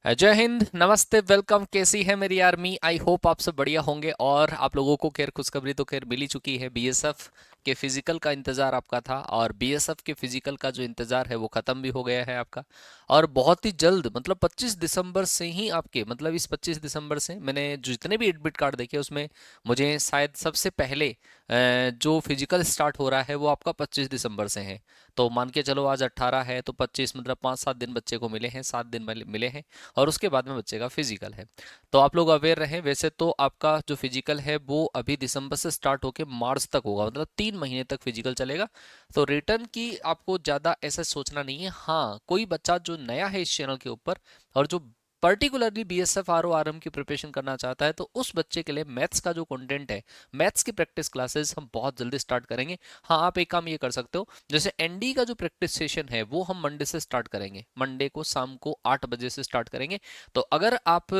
जय हिंद, नमस्ते, वेलकम। कैसी है मेरी आर्मी? आई होप आप सब बढ़िया होंगे। और आप लोगों को खैर खुशखबरी तो खैर मिल ही चुकी है। बीएसएफ के फिजिकल का इंतजार आपका था और बीएसएफ के फिजिकल का जो इंतजार है वो खत्म भी हो गया है आपका। और बहुत ही जल्द मतलब 25 दिसंबर से ही आपके मतलब इस 25 दिसंबर से मैंने जो जितने भी एडमिट कार्ड देखे उसमें मुझे शायद सबसे पहले जो फिजिकल स्टार्ट हो रहा है वो आपका 25 दिसंबर से है। तो मान के चलो आज 18 है तो 25 मतलब 5-7 दिन बच्चे को मिले हैं, 7 दिन मिले हैं। और उसके बाद में बच्चे का फिजिकल है। तो आप लोग अवेयर रहें। वैसे तो आपका जो फिजिकल है वो अभी दिसंबर से स्टार्ट होकर मार्च तक होगा, मतलब 3 महीने तक फिजिकल चलेगा। तो रिटर्न की आपको ज़्यादा ऐसा सोचना नहीं है। हाँ, कोई बच्चा जो नया है इस चैनल के ऊपर और जो पर्टिकुलरली बीएसएफ आरओ आरएम की प्रिपरेशन करना चाहता है तो उस बच्चे के लिए मैथ्स का जो कंटेंट है, मैथ्स की प्रैक्टिस क्लासेस हम बहुत जल्दी स्टार्ट करेंगे। हाँ, आप एक काम ये कर सकते हो, जैसे एनडी का जो प्रैक्टिस सेशन है वो हम मंडे से स्टार्ट करेंगे। मंडे को शाम को 8 बजे से स्टार्ट करेंगे। तो अगर आप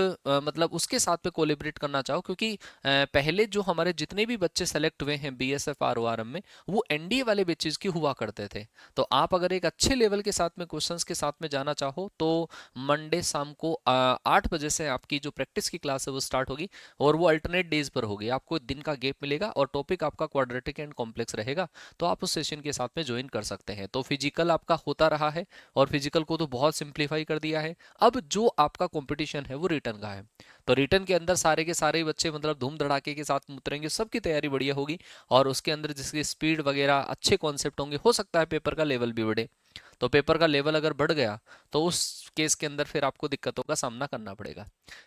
मतलब उसके साथ में कोलेबरेट करना चाहो, क्योंकि पहले जो हमारे जितने भी बच्चे सेलेक्ट हुए हैं बीएसएफ आरओआरएम में वो एनडीए वाले बैचेस की हुआ करते थे। तो आप अगर एक अच्छे लेवल के साथ में क्वेश्चंस के साथ में जाना चाहो तो मंडे शाम को 8 बजे से आपकी जो प्रैक्टिस की क्लास है वो स्टार्ट होगी। और वो अल्टरनेट डेज पर होगी, आपको दिन का गैप मिलेगा और टॉपिक आपका क्वाड्रेटिक एंड कॉम्प्लेक्स रहेगा। तो आप उस सेशन के साथ में ज्वाइन कर सकते हैं। तो फिजिकल आपका होता रहा है और फिजिकल को तो बहुत सिंप्लीफाई कर दिया है। अब जो आपका कंपटीशन है वो रिटर्न का है। तो रिटर्न के अंदर सारे के सारे बच्चे मतलब धूम धड़ाके के साथ उतरेंगे, सबकी तैयारी बढ़िया होगी। और उसके अंदर जिसकी स्पीड वगैरह अच्छे कॉन्सेप्ट होंगे, हो सकता है पेपर का लेवल भी बढ़े। तो पेपर का लेवल अगर बढ़ गया तो उस केस के अंदर फिर आपको दिक्कतों का सामना करना पड़ेगा।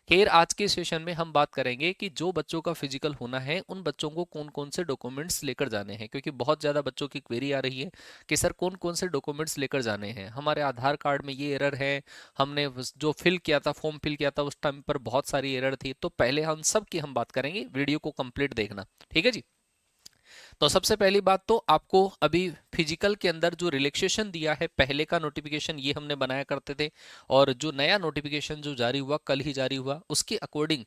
खैर, आज के सेशन में हम बात करेंगे कि जो बच्चों का फिजिकल होना है उन बच्चों को कौन कौन से डॉक्यूमेंट्स लेकर जाने हैं, क्योंकि बहुत ज़्यादा बच्चों की क्वेरी आ रही है कि सर कौन कौन से डॉक्यूमेंट्स लेकर जाने हैं, हमारे आधार कार्ड में ये एरर है, हमने जो फिल किया था, फॉर्म फिल किया था उस टाइम पर बहुत सारी एरर थी। तो पहले हम सब की हम बात करेंगे, वीडियो को कंप्लीट देखना, ठीक है जी। तो सबसे पहली बात तो आपको अभी फिजिकल के अंदर जो रिलैक्सेशन दिया है, पहले का नोटिफिकेशन ये हमने बनाया करते थे और जो नया नोटिफिकेशन जो जारी हुआ कल ही जारी हुआ उसके अकॉर्डिंग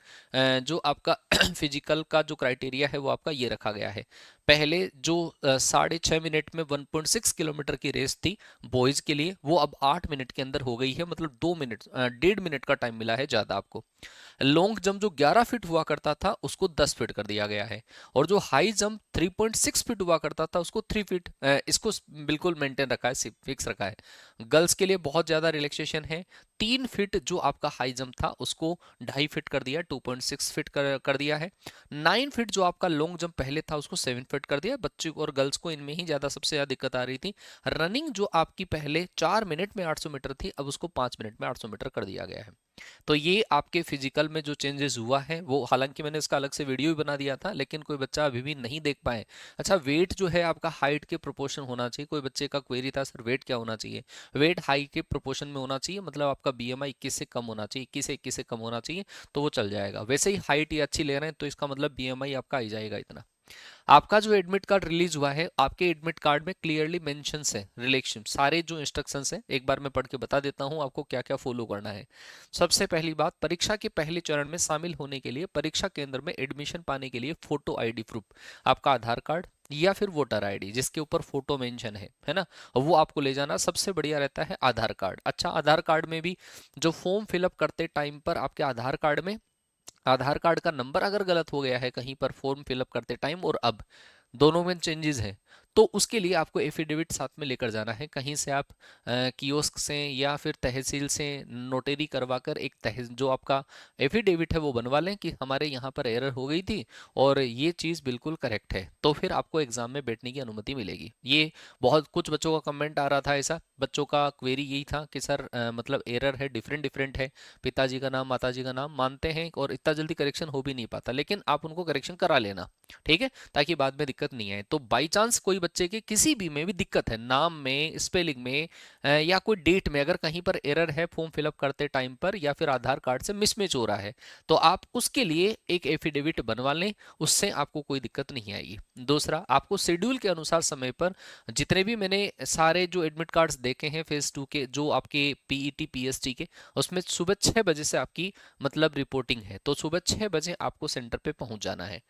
जो आपका फिजिकल का जो क्राइटेरिया है वो आपका ये रखा गया है। पहले जो 6.5 मिनट में 1.6 किलोमीटर की रेस थी बॉयज के लिए, वो अब 8 मिनट के अंदर हो गई है, मतलब 2 मिनट 1.5 मिनट का टाइम मिला है ज़्यादा आपको। लॉन्ग जंप जो 11 फीट हुआ करता था उसको 10 फीट कर दिया गया है। और जो हाई जंप 3.6 फीट हुआ करता था उसको 3 फीट, इसको बिल्कुल मेंटेन रखा है, फिक्स रखा है। गर्ल्स के लिए बहुत ज़्यादा रिलैक्सेशन है। 3 फीट जो आपका हाई जंप था उसको 2.5 फीट कर दिया, 2.6 फीट कर दिया है। 9 फीट जो आपका लॉन्ग जंप पहले था उसको 7 फीट कर दिया। बच्चे और गर्ल्स को इनमें ही ज़्यादा सबसे ज़्यादा दिक्कत आ रही थी। रनिंग जो आपकी पहले 4 मिनट में 800 मीटर थी अब उसको 5 मिनट में 800 मीटर कर दिया गया है। तो ये आपके फिजिकल में जो चेंजेस हुआ है वो, हालांकि मैंने इसका अलग से वीडियो भी बना दिया था लेकिन कोई बच्चा अभी भी नहीं देख पाए। अच्छा, वेट जो है आपका हाइट के प्रोपोर्शन होना चाहिए। कोई बच्चे का क्वेरी था सर वेट क्या होना चाहिए, वेट हाइट के प्रोपोर्शन में होना चाहिए, मतलब आपका बीएमआई 21 से कम होना चाहिए, 21 से 21 से कम होना चाहिए तो वो चल जाएगा। वैसे ही हाइट ये अच्छी ले रहे हैं तो इसका मतलब बीएमआई आपका आ ही जाएगा इतना। आपका जो एडमिट कार्ड रिलीज हुआ है, आपके एडमिट कार्ड में क्लियरली मेंशंस है रिलेक्शन, सारे जो इंस्ट्रक्शंस हैं एक बार मैं पढ़ के बता देता हूं आपको क्या क्या फॉलो करना है। सबसे पहली बात, परीक्षा के पहले चरण में शामिल होने के लिए परीक्षा केंद्र में एडमिशन पाने के लिए फोटो आईडी प्रूफ, आपका आधार कार्ड या फिर वोटर आईडी जिसके ऊपर फोटो मेंशन है ना, वो आपको ले जाना। सबसे बढ़िया रहता है आधार कार्ड। अच्छा, आधार कार्ड में भी जो फॉर्म फिलअप करते टाइम पर आपके आधार कार्ड में आधार कार्ड का नंबर अगर गलत हो गया है कहीं पर फॉर्म फिलअप करते टाइम और अब दोनों में चेंजेस हैं तो उसके लिए आपको एफिडेविट साथ में लेकर जाना है। कहीं से आप कियोस्क से या फिर तहसील से नोटरी करवा कर एक जो आपका एफिडेविट है वो बनवा लें कि हमारे यहाँ पर एरर हो गई थी और ये चीज़ बिल्कुल करेक्ट है, तो फिर आपको एग्जाम में बैठने की अनुमति मिलेगी। ये बहुत कुछ बच्चों का कमेंट आ रहा था, ऐसा बच्चों का क्वेरी यही था कि सर मतलब एरर है, डिफरेंट डिफरेंट है, पिताजी का नाम माताजी का नाम मानते हैं और इतना जल्दी करेक्शन हो भी नहीं पाता, लेकिन आप उनको करेक्शन करा लेना, ठीक है, ताकि बाद में दिक्कत नहीं आए। तो बाई चांस कोई बच्चे के किसी भी में भी दिक्कत है, नाम में, स्पेलिंग में या कोई डेट में अगर कहीं पर एरर है फॉर्म फिलअप करते टाइम पर या फिर आधार कार्ड से मिसमैच हो रहा है तो आप उसके लिए एक एफिडेविट बनवा लें, उससे आपको कोई दिक्कत नहीं आएगी। दूसरा, आपको शेड्यूल के अनुसार समय पर जितने भी मैंने सारे जो एडमिट कार्ड्स देखे हैं फेज 2 के जो आपके पीईटी पीएसटी के, उसमें सुबह 6 बजे से आपकी मतलब रिपोर्टिंग है, तो सुबह 6 बजे आपको सेंटर पे पहुंच जाना है।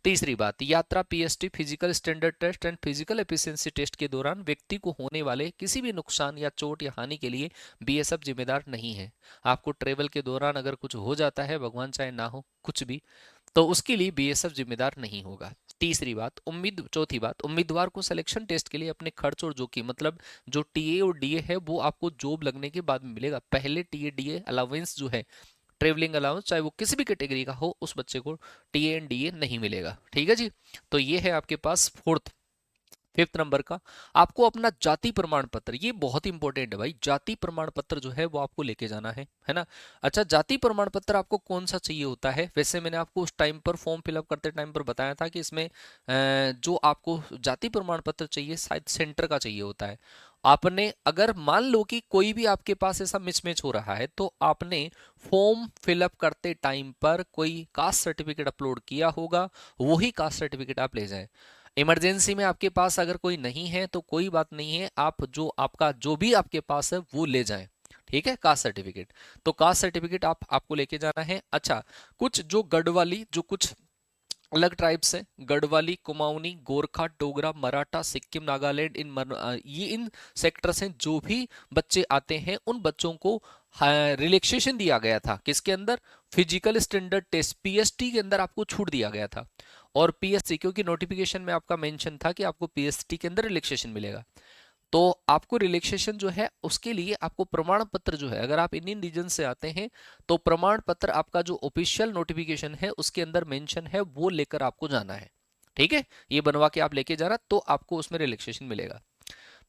तीसरी बात, यात्रा PST physical standard test and physical efficiency test के दौरान व्यक्ति को होने वाले किसी भी नुकसान या चोट या हानि के लिए बीएसएफ जिम्मेदार नहीं है। आपको ट्रेवल के दौरान अगर कुछ हो जाता है, भगवान चाहे ना हो कुछ भी, तो उसके लिए बीएसएफ जिम्मेदार नहीं होगा। तीसरी बात, चौथी बात, उम्मीदवार को सिलेक्शन टेस्ट के लिए अपने खर्च और जोखिम, मतलब जो टीए और डीए है वो आपको जॉब लगने के बाद में मिलेगा। पहले टीए डीए अलाउंस जो है, ट्रेवलिंग अलाउंस, चाहे वो किसी भी कैटेगरी का हो, उस बच्चे को टीए एंड डीए नहीं मिलेगा। ठीक है जी। तो ये है आपके पास फिफ्थ नंबर का, आपको अपना जाति प्रमाण पत्र, ये बहुत इंपॉर्टेंट है भाई, जाति प्रमाण पत्र जो है वो आपको लेके जाना है ना। अच्छा, जाति प्रमाण पत्र आपको कौन सा चाहिए होता है? वैसे मैंने आपको उस टाइम पर फॉर्म फिलअप करते टाइम पर बताया था कि इसमें जो आपको जाति प्रमाण पत्र चाहिए शायद सेंटर का चाहिए होता है। आपने अगर मान लो कि कोई भी आपके पास ऐसा मिसमैच हो रहा है, तो आपने फॉर्म फिलअप करते टाइम पर कोई कास्ट सर्टिफिकेट अपलोड किया होगा, वही कास्ट सर्टिफिकेट आप ले जाएं। इमरजेंसी में आपके पास अगर कोई नहीं है तो कोई बात नहीं है, आप जो भी आपके पास है वो ले जाएं। ठीक है, कास्ट सर्टिफिकेट, तो कास्ट सर्टिफिकेट आपको लेके जाना है। अच्छा, कुछ जो गढ़वाली, जो कुछ अलग ट्राइब्स हैं, गढ़वाली, कुमाऊनी, गोरखा, डोगरा, मराठा, सिक्किम, नागालैंड, ये इन सेक्टर्स हैं, जो भी बच्चे आते हैं उन बच्चों को रिलैक्सेशन दिया गया था। किसके अंदर? फिजिकल स्टैंडर्ड टेस्ट पीएसटी के अंदर आपको छूट दिया गया था। और पीएसटी, क्योंकि नोटिफिकेशन में आपका मेंशन था कि आपको पीएसटी के अंदर रिलैक्सेशन मिलेगा, तो आपको रिलैक्सेशन जो है उसके लिए आपको प्रमाण पत्र जो है, अगर आप इंडियन रीजन से आते हैं तो प्रमाण पत्र आपका जो ऑफिशियल नोटिफिकेशन है उसके अंदर मेंशन है वो लेकर आपको जाना है। ठीक है, ये बनवा के आप लेके जाना, तो आपको उसमें रिलैक्सेशन मिलेगा।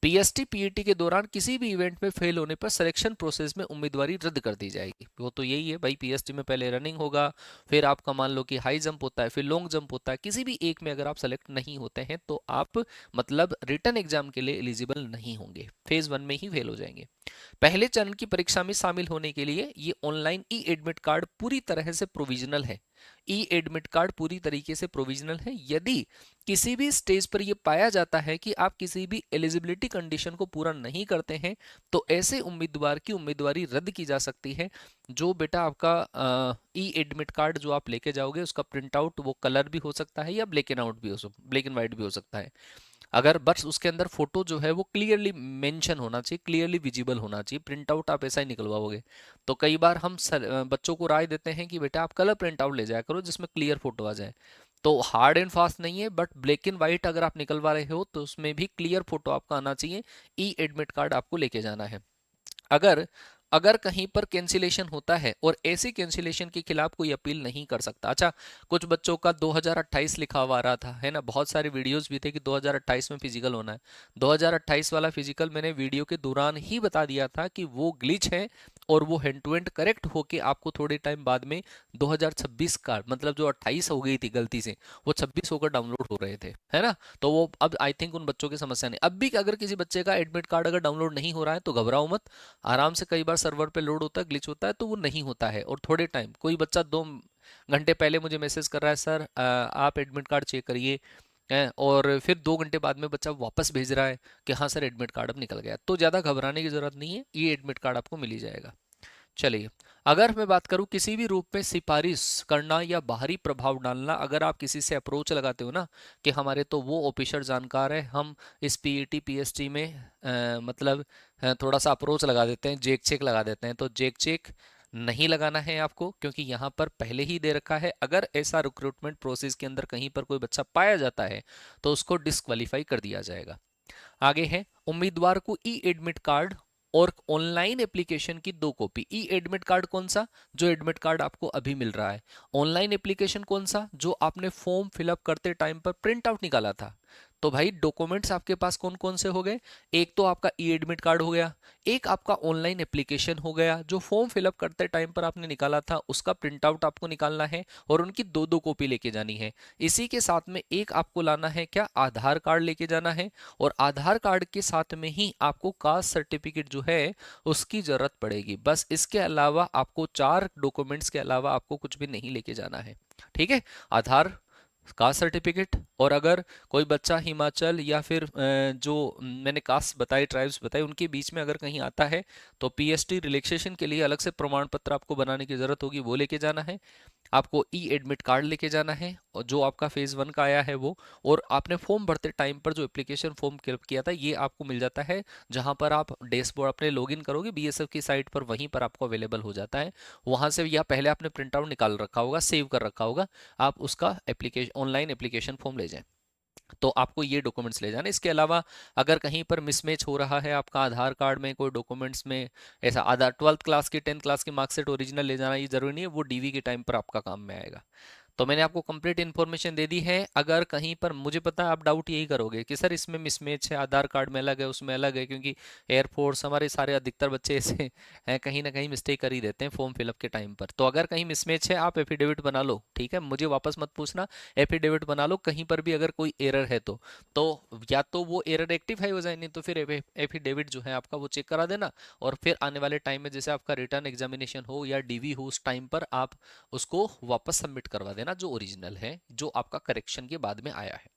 पीएसटी पीईटी के दौरान किसी भी इवेंट में फेल होने पर सिलेक्शन प्रोसेस में उम्मीदवारी रद्द कर दी जाएगी। वो तो यही है भाई, पीएसटी में पहले रनिंग होगा, फिर आपका मान लो कि हाई जंप होता है, फिर लॉन्ग जंप होता है, किसी भी एक में अगर आप सेलेक्ट नहीं होते हैं तो आप मतलब रिटर्न एग्जाम के लिए एलिजिबल नहीं होंगे, फेज 1 में ही फेल हो जाएंगे। पहले चरण की परीक्षा में शामिल होने के लिए ये ऑनलाइन ई एडमिट कार्ड पूरी तरह से प्रोविजनल है। ई एडमिट कार्ड पूरी तरीके से प्रोविजनल है। यदि किसी भी स्टेज पर यह पाया जाता है कि आप किसी भी एलिजिबिलिटी कंडीशन को पूरा नहीं करते हैं, तो ऐसे उम्मीदवार की उम्मीदवारी रद्द की जा सकती है। जो बेटा आपका ई एडमिट कार्ड जो आप लेके जाओगे उसका प्रिंट आउट, वो कलर भी हो सकता है या ब्लैक एंड व्हाइट भी हो सकता है। अगर बस उसके अंदर फोटो जो है वो क्लियरली मेंशन होना चाहिए, क्लियरली विजिबल होना चाहिए। प्रिंट आउट आप ऐसा ही निकलवाओगे, तो कई बार हम बच्चों को राय देते हैं कि बेटा आप कलर प्रिंट आउट ले जाया करो जिसमें क्लियर फोटो आ जाए। तो हार्ड एंड फास्ट नहीं है, बट ब्लैक एंड व्हाइट अगर आप निकलवा रहे हो तो उसमें भी क्लियर फोटो आपका आना चाहिए। ई एडमिट कार्ड आपको लेके जाना है। अगर अगर कहीं पर कैंसिलेशन होता है और ऐसी कैंसिलेशन के खिलाफ कोई अपील नहीं कर सकता। अच्छा, कुछ बच्चों का 2028 लिखा हुआ आ रहा था, है ना, बहुत सारे वीडियोस भी थे कि 2028 में फिजिकल होना है। 2028 वाला फिजिकल मैंने वीडियो के दौरान ही बता दिया था कि वो ग्लिच है और वो हैंड टू हैंड करेक्ट होके आपको थोड़े टाइम बाद में 2026 का, मतलब जो 28 हो गई थी गलती से, वो 26 होकर डाउनलोड हो रहे थे, है ना। तो वो अब आई थिंक उन बच्चों की समस्या नहीं। अब भी अगर किसी बच्चे का एडमिट कार्ड अगर डाउनलोड नहीं हो रहा है तो घबराओ मत, आराम से, कई बार सर्वर पे लोड होता है, ग्लिच होता है तो वो नहीं होता है। और थोड़े टाइम, कोई बच्चा 2 घंटे पहले मुझे मैसेज कर रहा है, सर आप एडमिट कार्ड चेक करिए, और फिर 2 घंटे बाद में बच्चा वापस भेज रहा है कि हाँ सर एडमिट कार्ड अब निकल गया। तो ज़्यादा घबराने की जरूरत नहीं है, ये एडमिट कार्ड आपको मिल ही जाएगा। चलिए, अगर मैं बात करूं किसी भी रूप में सिफारिश करना या बाहरी प्रभाव डालना, अगर आप किसी से अप्रोच लगाते हो ना कि हमारे तो वो ऑफिसर जानकार है, हम इस पीईटी पीएसटी में मतलब थोड़ा सा अप्रोच लगा देते हैं, जेक चेक लगा देते हैं, तो जेक चेक नहीं लगाना है आपको, क्योंकि यहाँ पर पहले ही दे रखा है। अगर ऐसा रिक्रूटमेंट प्रोसेस के अंदर कहीं पर कोई बच्चा पाया जाता है तो उसको डिस्क्वालीफाई कर दिया जाएगा। आगे है, उम्मीदवार को ई एडमिट कार्ड और ऑनलाइन एप्लीकेशन की 2 कॉपी। ई एडमिट कार्ड कौन सा? जो एडमिट कार्ड आपको अभी मिल रहा है। ऑनलाइन एप्लीकेशन कौन सा? जो आपने फॉर्म फिलअप करते टाइम पर प्रिंट आउट निकाला था। तो भाई डॉक्यूमेंट्स आपके पास कौन कौन से हो गए? एक तो आपका ई एडमिट कार्ड हो गया, एक आपका ऑनलाइन एप्लीकेशन हो गया, जो फॉर्म फिलअप करते टाइम पर आपने निकाला था उसका प्रिंट आउट आपको निकालना है और उनकी 2 कॉपी लेके जानी है। इसी के साथ में एक आपको लाना है क्या? आधार कार्ड लेके जाना है, और आधार कार्ड के साथ में ही आपको कास्ट सर्टिफिकेट जो है उसकी जरूरत पड़ेगी। बस इसके अलावा आपको 4 डॉक्यूमेंट्स के अलावा आपको कुछ भी नहीं लेके जाना है। ठीक है, आधार, कास्ट सर्टिफिकेट, और अगर कोई बच्चा हिमाचल या फिर जो मैंने कास्ट बताई, ट्राइब्स बताई, उनके बीच में अगर कहीं आता है तो पीएसटी रिलैक्सेशन के लिए अलग से प्रमाण पत्र आपको बनाने की जरूरत होगी, वो लेके जाना है। आपको ई एडमिट कार्ड लेके जाना है और जो आपका फेज़ 1 का आया है वो, और आपने फॉर्म भरते टाइम पर जो एप्लीकेशन फॉर्म फिल किया था ये आपको मिल जाता है, जहां पर आप डैशबोर्ड अपने लॉगिन करोगे बीएसएफ की साइट पर, वहीं पर आपको अवेलेबल हो जाता है। वहां से या पहले आपने प्रिंट आउट निकाल रखा होगा, सेव कर रखा होगा, आप उसका एप्लीकेशन ऑनलाइन एप्लीकेशन फॉर्म ले जाएं। तो आपको ये डॉक्यूमेंट्स ले जाना। इसके अलावा अगर कहीं पर मिसमैच हो रहा है आपका आधार कार्ड में, कोई डॉक्यूमेंट्स में ऐसा, आधार 12th क्लास की 10th क्लास की मार्कशीट ओरिजिनल ले जाना ये जरूरी नहीं है, वो डीवी के टाइम पर आपका काम में आएगा। तो मैंने आपको कंप्लीट इन्फॉर्मेशन दे दी है। अगर कहीं पर, मुझे पता है आप डाउट यही करोगे कि सर इसमें मिसमैच है, आधार कार्ड में अलग है उसमें अलग है, क्योंकि एयरफोर्स हमारे सारे अधिकतर बच्चे ऐसे हैं, कहीं ना कहीं मिस्टेक कर ही देते हैं फॉर्म फिलअप के टाइम पर। तो अगर कहीं मिसमैच है आप एफिडेविट बना लो, ठीक है, मुझे वापस मत पूछना, एफिडेविट बना लो कहीं पर भी अगर कोई एरर है तो या तो वो एरर रेक्टिफाई हो जाए, नहीं तो फिर एफिडेविट जो है आपका वो चेक करा देना, और फिर आने वाले टाइम में जैसे आपका रिटर्न एग्जामिनेशन हो या डीवी हो उस टाइम पर आप उसको वापस सबमिट करवा देना जो ओरिजिनल है, जो आपका करेक्शन के बाद में आया है।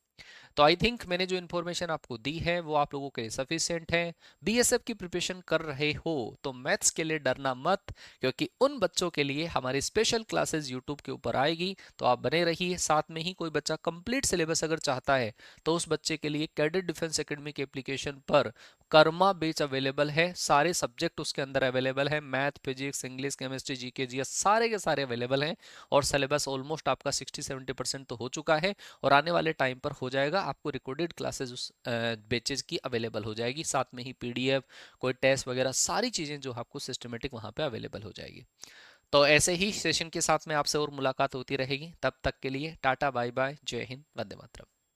तो आई थिंक मैंने जो इन्फॉर्मेशन आपको दी है वो आप लोगों के लिए सफिशिएंट है। बीएसएफ की प्रिपरेशन कर रहे हो तो मैथ्स के लिए डरना मत, क्योंकि उन बच्चों के लिए हमारी स्पेशल क्लासेस यूट्यूब के ऊपर आएगी, तो आप बने रहिए। साथ में ही कोई बच्चा कंप्लीट सिलेबस अगर चाहता है तो उस बच्चे के लिए कैडेट डिफेंस एकेडमी के एप्लीकेशन पर कर्मा बेच अवेलेबल है, सारे सब्जेक्ट उसके अंदर अवेलेबल है, math physics English chemistry GK GS सारे के सारे अवेलेबल हैं, और सिलेबस ऑलमोस्ट आपका 60-70% तो हो चुका है, और आने वाले टाइम पर हो जाएगा। आपको रिकॉर्डेड क्लासेस उस बैचेज की अवेलेबल हो जाएगी, साथ में ही पीडीएफ, कोई टेस्ट वगैरह सारी चीज़ें जो आपको सिस्टमेटिक वहाँ पे अवेलेबल हो जाएगी। तो ऐसे ही सेशन के साथ में आपसे और मुलाकात होती रहेगी, तब तक के लिए टाटा बाय बाय, जय हिंद, वंदे मातरम।